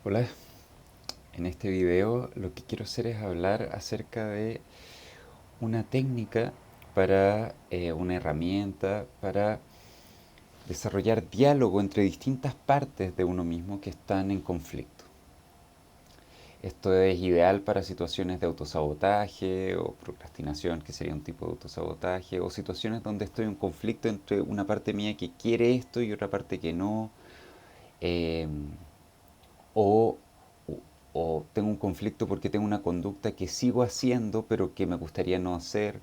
Hola, en este video lo que quiero hacer es hablar acerca de una técnica una herramienta para desarrollar diálogo entre distintas partes de uno mismo que están en conflicto. Esto es ideal para situaciones de autosabotaje o procrastinación, que sería un tipo de autosabotaje, o situaciones donde estoy en conflicto entre una parte mía que quiere esto y otra parte que no, eh, o, o tengo un conflicto porque tengo una conducta que sigo haciendo pero que me gustaría no hacer,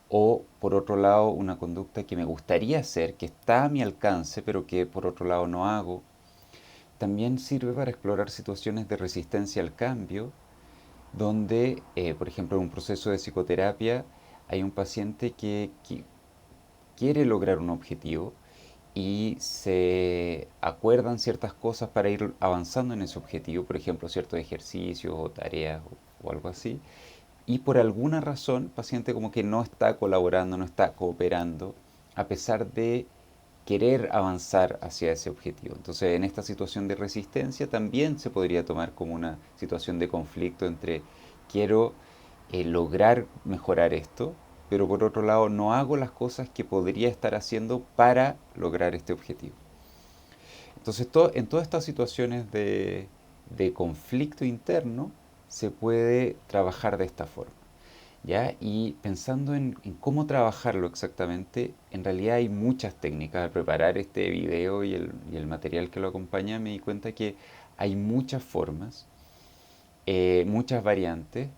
o por otro lado una conducta que me gustaría hacer, que está a mi alcance pero que por otro lado no hago. También sirve para explorar situaciones de resistencia al cambio, donde, por ejemplo, en un proceso de psicoterapia hay un paciente que quiere lograr un objetivo y se acuerdan ciertas cosas para ir avanzando en ese objetivo, por ejemplo, ciertos ejercicios o tareas o algo así, y por alguna razón el paciente como que no está colaborando, no está cooperando, a pesar de querer avanzar hacia ese objetivo. Entonces, en esta situación de resistencia también se podría tomar como una situación de conflicto entre quiero lograr mejorar esto, pero por otro lado no hago las cosas que podría estar haciendo para lograr este objetivo. Entonces, en todas estas situaciones de conflicto interno se puede trabajar de esta forma. ¿Ya? Y pensando en cómo trabajarlo exactamente, en realidad hay muchas técnicas. Al preparar este video y el material que lo acompaña, me di cuenta que hay muchas formas, muchas variantes.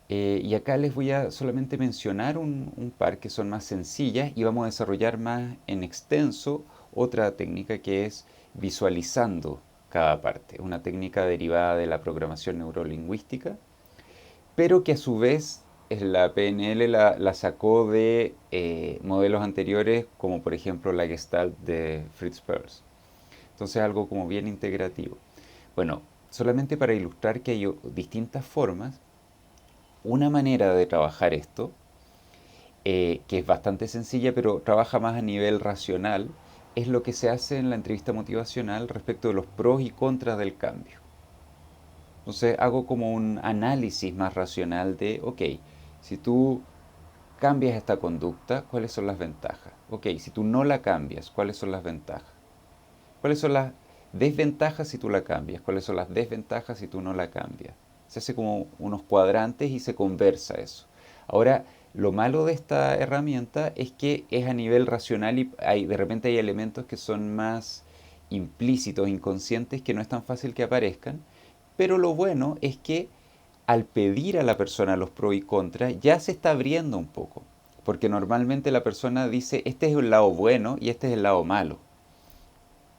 Y acá les voy a solamente mencionar un par que son más sencillas y vamos a desarrollar más en extenso otra técnica que es visualizando cada parte. Una técnica derivada de la programación neurolingüística, pero que a su vez la PNL la sacó de modelos anteriores, como por ejemplo la Gestalt de Fritz Perls. Entonces algo como bien integrativo. Bueno, solamente para ilustrar que hay distintas formas, una manera de trabajar esto, que es bastante sencilla, pero trabaja más a nivel racional, es lo que se hace en la entrevista motivacional respecto de los pros y contras del cambio. Entonces hago como un análisis más racional de, ok, si tú cambias esta conducta, ¿cuáles son las ventajas? Ok, si tú no la cambias, ¿cuáles son las ventajas? ¿Cuáles son las desventajas si tú la cambias? ¿Cuáles son las desventajas si tú no la cambias? Se hace como unos cuadrantes y se conversa eso. Ahora, lo malo de esta herramienta es que es a nivel racional y de repente hay elementos que son más implícitos, inconscientes, que no es tan fácil que aparezcan. Pero lo bueno es que al pedir a la persona los pros y contras, ya se está abriendo un poco. Porque normalmente la persona dice, este es el lado bueno y este es el lado malo.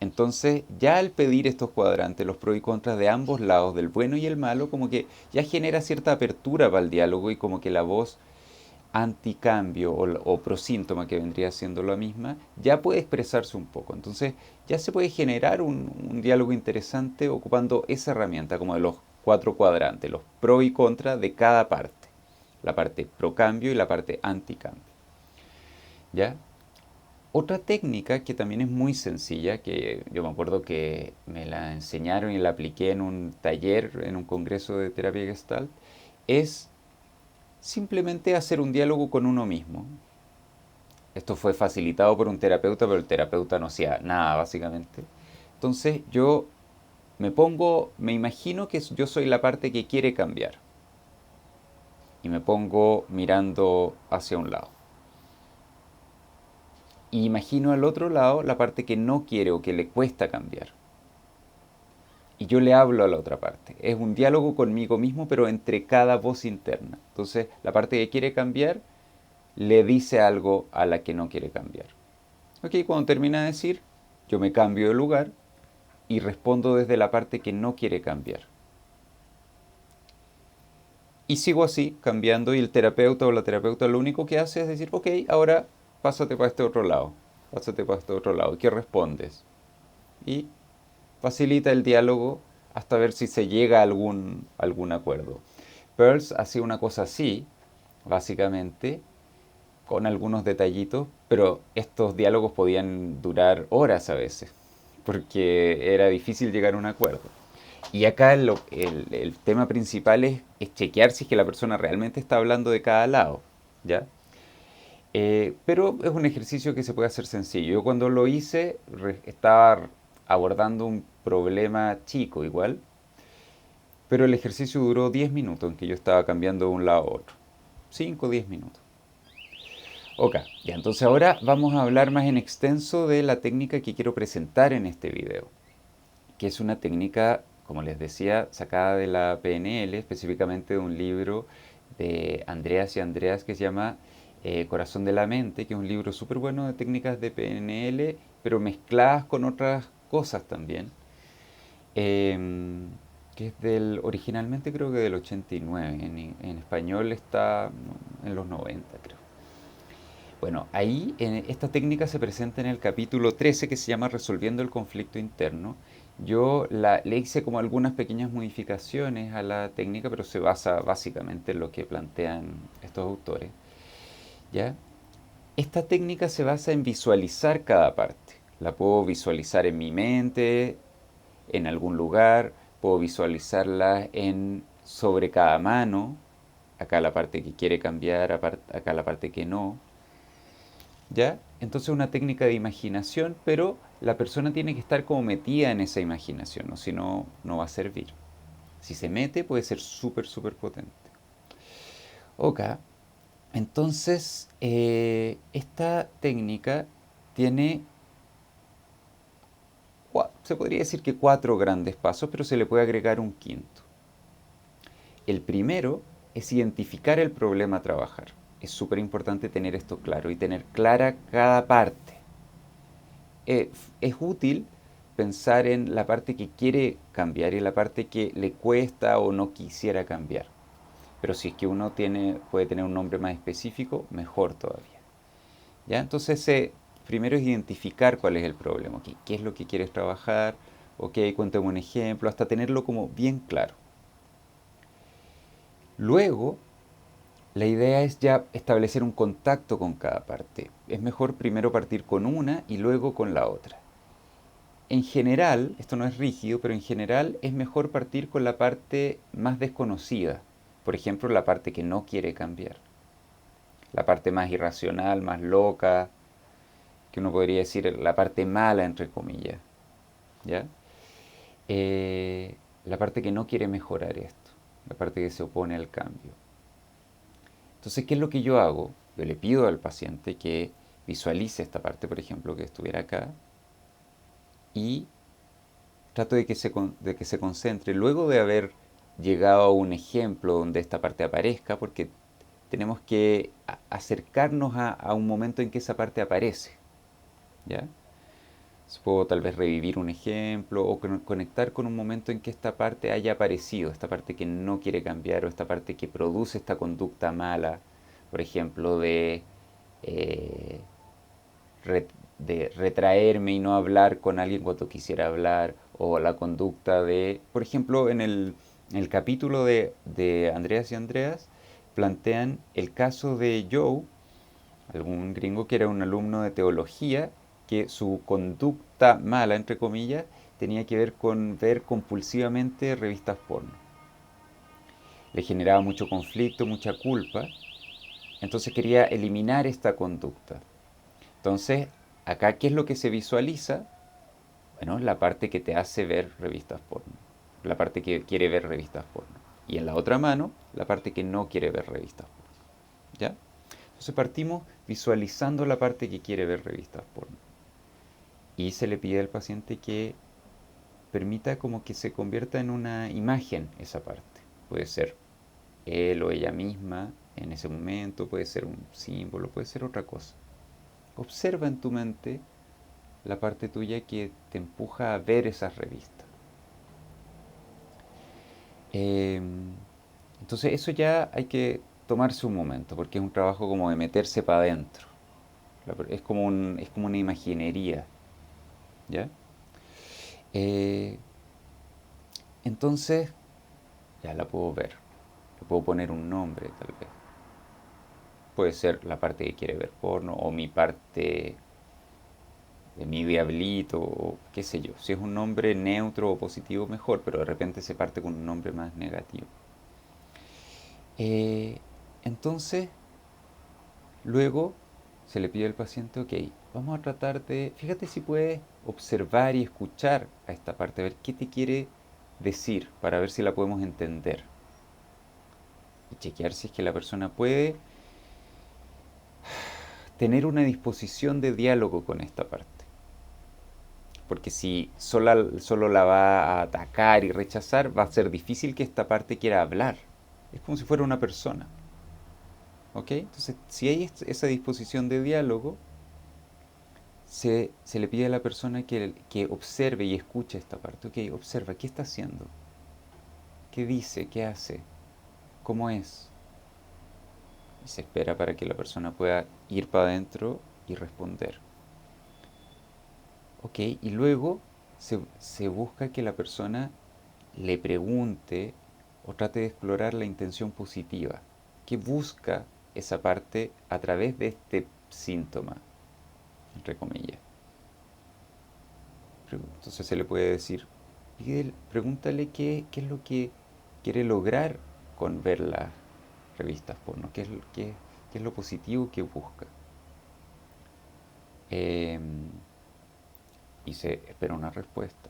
Entonces, ya al pedir estos cuadrantes, los pros y contras de ambos lados, del bueno y el malo, como que ya genera cierta apertura para el diálogo y como que la voz anticambio o prosíntoma, que vendría siendo la misma, ya puede expresarse un poco. Entonces, ya se puede generar un diálogo interesante ocupando esa herramienta, como de los cuatro cuadrantes, los pros y contras de cada parte. La parte pro cambio y la parte anticambio. ¿Ya? Otra técnica que también es muy sencilla, que yo me acuerdo que me la enseñaron y la apliqué en un taller, en un congreso de terapia Gestalt, es simplemente hacer un diálogo con uno mismo. Esto fue facilitado por un terapeuta, pero el terapeuta no hacía nada, básicamente. Entonces yo me imagino que yo soy la parte que quiere cambiar y me pongo mirando hacia un lado. Y imagino al otro lado la parte que no quiere o que le cuesta cambiar. Y yo le hablo a la otra parte. Es un diálogo conmigo mismo, pero entre cada voz interna. Entonces, la parte que quiere cambiar le dice algo a la que no quiere cambiar. Ok, cuando termina de decir, yo me cambio de lugar y respondo desde la parte que no quiere cambiar. Y sigo así, cambiando, y el terapeuta o la terapeuta lo único que hace es decir, ok, ahora pásate para este otro lado, pásate para este otro lado. ¿Qué respondes? Y facilita el diálogo hasta ver si se llega a algún acuerdo. Pearls hacía una cosa así, básicamente, con algunos detallitos, pero estos diálogos podían durar horas a veces, porque era difícil llegar a un acuerdo. Y acá el tema principal es chequear si es que la persona realmente está hablando de cada lado, ¿ya? Pero es un ejercicio que se puede hacer sencillo. Yo cuando lo hice estaba abordando un problema chico igual, pero el ejercicio duró 10 minutos en que yo estaba cambiando de un lado a otro. 5 o 10 minutos. Ok, ya entonces ahora vamos a hablar más en extenso de la técnica que quiero presentar en este video, que es una técnica, como les decía, sacada de la PNL, específicamente de un libro de Andreas y Andreas que se llama Corazón de la Mente, que es un libro súper bueno de técnicas de PNL, pero mezcladas con otras cosas también, que es originalmente creo que del 89, en español está en los 90 creo. Bueno, ahí esta técnica se presenta en el capítulo 13 que se llama Resolviendo el conflicto interno. Yo le hice como algunas pequeñas modificaciones a la técnica, pero se basa básicamente en lo que plantean estos autores. ¿Ya? Esta técnica se basa en visualizar cada parte. La puedo visualizar en mi mente, en algún lugar, puedo visualizarla sobre cada mano, acá la parte que quiere cambiar, acá la parte que no. ¿Ya? Entonces es una técnica de imaginación, pero la persona tiene que estar como metida en esa imaginación, o si no, no va a servir. Si se mete puede ser súper, súper potente. Ok, entonces esta técnica tiene, se podría decir que cuatro grandes pasos, pero se le puede agregar un quinto. El primero es identificar el problema a trabajar. Es súper importante tener esto claro y tener clara cada parte. Es útil pensar en la parte que quiere cambiar y la parte que le cuesta o no quisiera cambiar. Pero si es que uno puede tener un nombre más específico, mejor todavía. ¿Ya? Entonces, primero es identificar cuál es el problema, qué es lo que quieres trabajar, ok, cuéntame un ejemplo, hasta tenerlo como bien claro. Luego, la idea es ya establecer un contacto con cada parte. Es mejor primero partir con una y luego con la otra. En general, esto no es rígido, pero en general es mejor partir con la parte más desconocida. Por ejemplo, la parte que no quiere cambiar. La parte más irracional, más loca, que uno podría decir la parte mala, entre comillas. ¿Ya? La parte que no quiere mejorar esto. La parte que se opone al cambio. Entonces, ¿qué es lo que yo hago? Yo le pido al paciente que visualice esta parte, por ejemplo, que estuviera acá, y trato de que se concentre luego de haber llegado a un ejemplo donde esta parte aparezca, porque tenemos que acercarnos a un momento en que esa parte aparece. ¿Ya? Puedo tal vez revivir un ejemplo o conectar con un momento en que esta parte haya aparecido, esta parte que no quiere cambiar o esta parte que produce esta conducta mala, por ejemplo, eh, de retraerme y no hablar con alguien cuando quisiera hablar, o la conducta de, por ejemplo, en el capítulo de Andreas y Andreas, plantean el caso de Joe, algún gringo que era un alumno de teología, que su conducta mala, entre comillas, tenía que ver con ver compulsivamente revistas porno. Le generaba mucho conflicto, mucha culpa, entonces quería eliminar esta conducta. Entonces, acá, ¿qué es lo que se visualiza? Bueno, la parte que te hace ver revistas porno, la parte que quiere ver revistas porno. Y en la otra mano, la parte que no quiere ver revistas porno. ¿Ya? Entonces partimos visualizando la parte que quiere ver revistas porno. Y se le pide al paciente que permita como que se convierta en una imagen esa parte. Puede ser él o ella misma en ese momento, puede ser un símbolo, puede ser otra cosa. Observa en tu mente la parte tuya que te empuja a ver esas revistas. Eh, entonces eso ya hay que tomarse un momento, porque es un trabajo como de meterse para adentro. Es como una imaginería, ¿ya? Eh, entonces ya la puedo ver, le puedo poner un nombre tal vez. Puede ser la parte que quiere ver porno o mi parte de mi diablito, o qué sé yo. Si es un nombre neutro o positivo, mejor, pero de repente se parte con un nombre más negativo. Eh, entonces, luego se le pide al paciente, ok, vamos a tratar de, fíjate si puedes observar y escuchar a esta parte, a ver qué te quiere decir, para ver si la podemos entender. Y chequear si es que la persona puede tener una disposición de diálogo con esta parte. Porque si solo la va a atacar y rechazar, va a ser difícil que esta parte quiera hablar. Es como si fuera una persona. ¿Ok? Entonces, si hay esa disposición de diálogo, se le pide a la persona que observe y escuche esta parte. Ok, observa, ¿qué está haciendo? ¿Qué dice? ¿Qué hace? ¿Cómo es? Y se espera para que la persona pueda ir para adentro y responder. Ok, y luego se busca que la persona le pregunte o trate de explorar la intención positiva. ¿Qué busca esa parte a través de este síntoma? Entre comillas. Entonces se le puede decir, pregúntale qué es lo que quiere lograr con ver las revistas porno, qué es lo positivo que busca. Eh, y se espera una respuesta.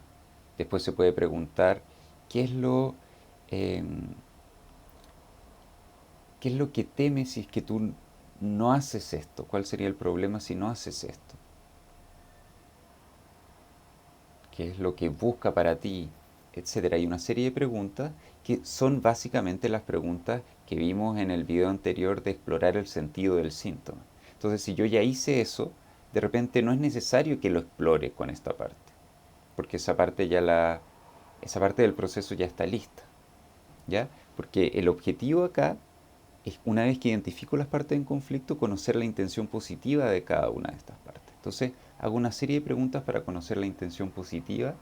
Después se puede preguntar qué es lo, eh, qué es lo que temes si es que tú no haces esto. ¿Cuál sería el problema si no haces esto? ¿Qué es lo que busca para ti? Etcétera. Hay una serie de preguntas que son básicamente las preguntas que vimos en el video anterior de explorar el sentido del síntoma. Entonces, si yo ya hice eso, de repente no es necesario que lo explore con esta parte, porque esa parte del proceso ya está lista, ¿ya? Porque el objetivo acá es, una vez que identifico las partes en conflicto, conocer la intención positiva de cada una de estas partes. Entonces, hago una serie de preguntas para conocer la intención positiva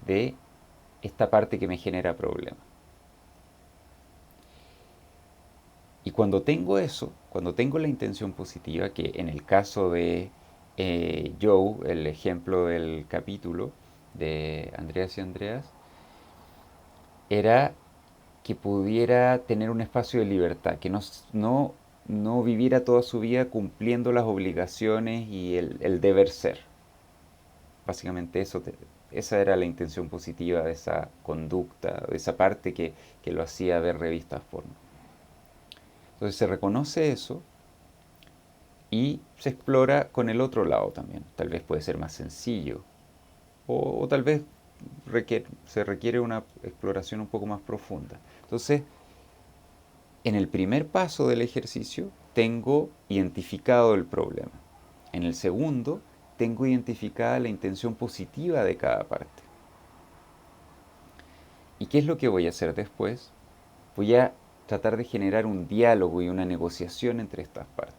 de esta parte que me genera problemas. Y cuando tengo eso, cuando tengo la intención positiva, que en el caso de Joe, el ejemplo del capítulo de Andreas y Andreas, era que pudiera tener un espacio de libertad, que no viviera toda su vida cumpliendo las obligaciones y el deber ser. Básicamente esa era la intención positiva de esa conducta, de esa parte que lo hacía ver revistas porno. Entonces se reconoce eso y se explora con el otro lado también. Tal vez puede ser más sencillo o tal vez se requiere una exploración un poco más profunda. Entonces, en el primer paso del ejercicio tengo identificado el problema. En el segundo tengo identificada la intención positiva de cada parte. ¿Y qué es lo que voy a hacer después? Voy a tratar de generar un diálogo y una negociación entre estas partes.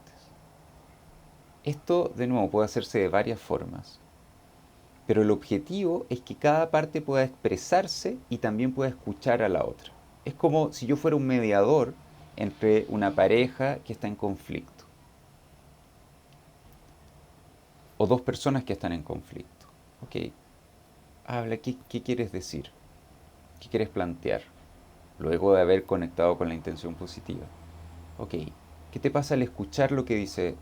Esto, de nuevo, puede hacerse de varias formas, pero el objetivo es que cada parte pueda expresarse y también pueda escuchar a la otra. Es como si yo fuera un mediador entre una pareja que está en conflicto o dos personas que están en conflicto. Ok, habla, ¿qué quieres decir? ¿Qué quieres plantear? Luego de haber conectado con la intención positiva. Ok, ¿qué te pasa al escuchar lo que dice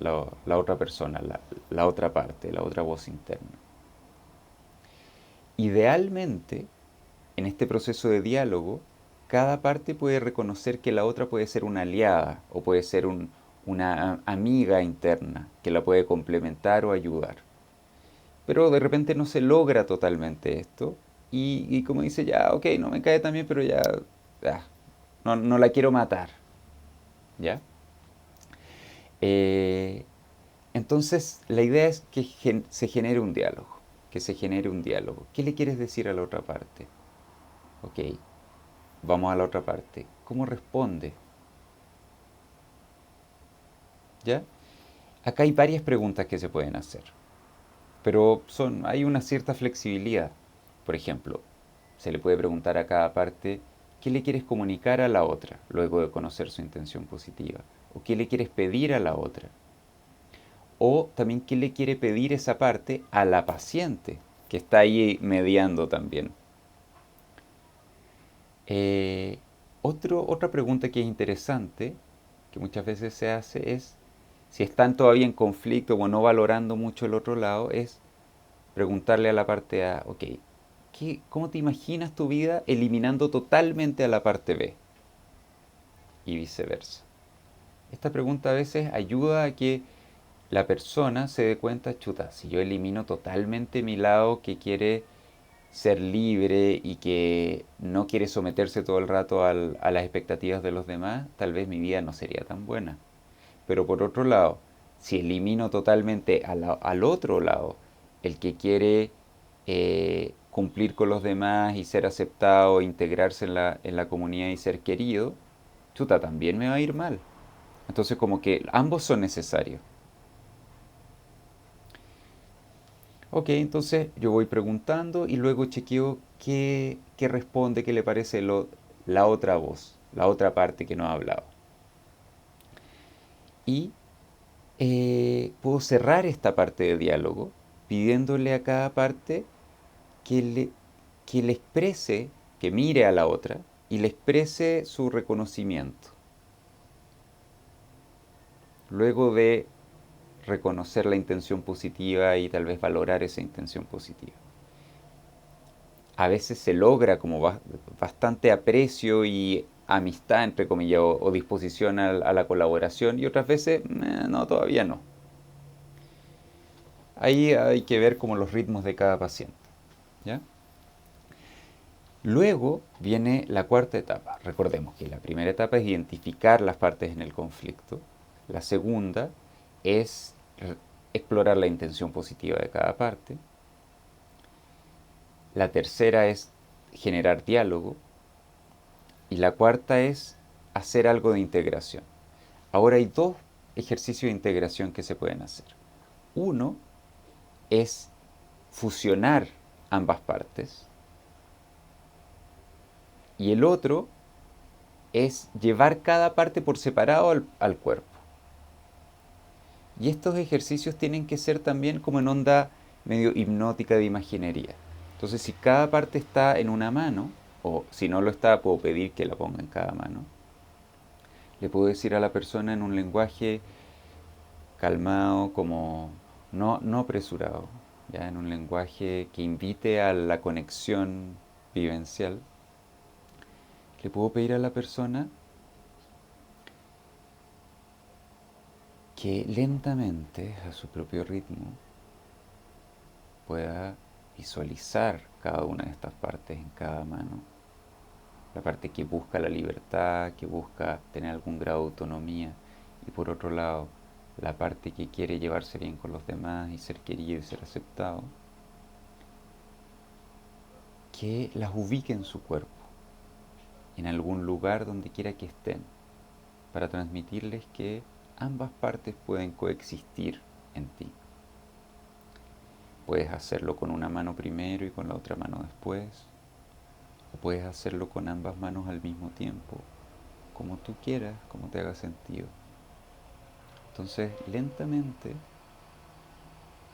la otra persona, la otra parte, la otra voz interna? Idealmente, en este proceso de diálogo, cada parte puede reconocer que la otra puede ser una aliada o puede ser una amiga interna que la puede complementar o ayudar. Pero de repente no se logra totalmente esto y como dice, ya, ok, no me cae tan bien, pero ya no la quiero matar, ¿ya? Eh, entonces, la idea es que se genere un diálogo, que se genere un diálogo. ¿Qué le quieres decir a la otra parte? Ok, vamos a la otra parte. ¿Cómo responde? ¿Ya? Acá hay varias preguntas que se pueden hacer, pero hay una cierta flexibilidad. Por ejemplo, se le puede preguntar a cada parte qué le quieres comunicar a la otra luego de conocer su intención positiva, o qué le quieres pedir a la otra, o también qué le quiere pedir esa parte a la paciente, que está ahí mediando también. Eh, otra pregunta que es interesante, que muchas veces se hace, es si están todavía en conflicto o no valorando mucho el otro lado, es preguntarle a la parte A, ok, ¿cómo te imaginas tu vida eliminando totalmente a la parte B? Y viceversa. Esta pregunta a veces ayuda a que la persona se dé cuenta, chuta, si yo elimino totalmente mi lado que quiere ser libre y que no quiere someterse todo el rato a las expectativas de los demás, tal vez mi vida no sería tan buena. Pero por otro lado, si elimino totalmente al otro lado, el que quiere cumplir con los demás y ser aceptado, integrarse en la comunidad y ser querido, chuta, también me va a ir mal. Entonces como que ambos son necesarios. Ok, entonces yo voy preguntando y luego chequeo qué responde, qué le parece la otra voz, la otra parte que no ha hablado. Y puedo cerrar esta parte de diálogo pidiéndole a cada parte que que le exprese, que mire a la otra y le exprese su reconocimiento. Luego de reconocer la intención positiva y tal vez valorar esa intención positiva. A veces se logra como bastante aprecio y amistad, entre comillas, o disposición a la colaboración y otras veces no, todavía no. Ahí hay que ver como los ritmos de cada paciente. ¿Ya? Luego viene la cuarta etapa. Recordemos que la primera etapa es identificar las partes en el conflicto. La segunda es explorar la intención positiva de cada parte. La tercera es generar diálogo. Y la cuarta es hacer algo de integración. Ahora hay dos ejercicios de integración que se pueden hacer. Uno es fusionar ambas partes y el otro es llevar cada parte por separado al cuerpo. Y estos ejercicios tienen que ser también como en onda medio hipnótica de imaginería. Entonces, si cada parte está en una mano, o si no lo está, puedo pedir que la ponga en cada mano. Le puedo decir a la persona en un lenguaje calmado, como no apresurado, ya en un lenguaje que invite a la conexión vivencial. Le puedo pedir a la persona que lentamente, a su propio ritmo, pueda visualizar cada una de estas partes en cada mano. La parte que busca la libertad, que busca tener algún grado de autonomía, y por otro lado, la parte que quiere llevarse bien con los demás y ser querido y ser aceptado, que las ubique en su cuerpo, en algún lugar donde quiera que estén, para transmitirles que ambas partes pueden coexistir en ti. Puedes hacerlo con una mano primero y con la otra mano después, o puedes hacerlo con ambas manos al mismo tiempo, como tú quieras, como te haga sentido. Entonces, lentamente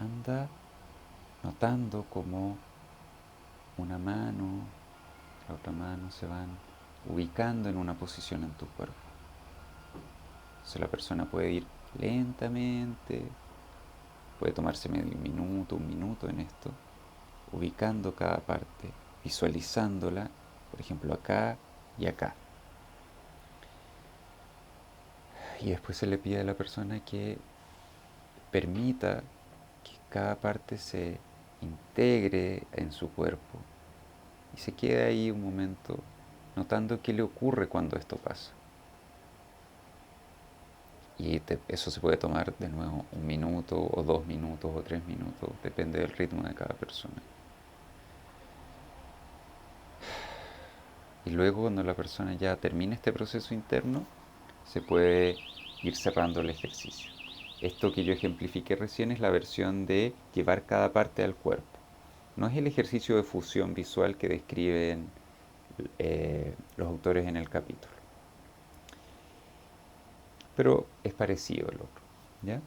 anda notando cómo una mano, la otra mano se van ubicando en una posición en tu cuerpo. Entonces la persona puede ir lentamente, puede tomarse medio minuto, un minuto en esto, ubicando cada parte, visualizándola, por ejemplo acá y acá. Y después se le pide a la persona que permita que cada parte se integre en su cuerpo y se quede ahí un momento notando qué le ocurre cuando esto pasa. Y eso se puede tomar de nuevo un minuto o 2 minutos o 3 minutos, depende del ritmo de cada persona. Y luego cuando la persona ya termina este proceso interno, se puede ir cerrando el ejercicio. Esto que yo ejemplifiqué recién es la versión de llevar cada parte al cuerpo. No es el ejercicio de fusión visual que describen los autores en el capítulo. Pero es parecido el otro. ¿Ya?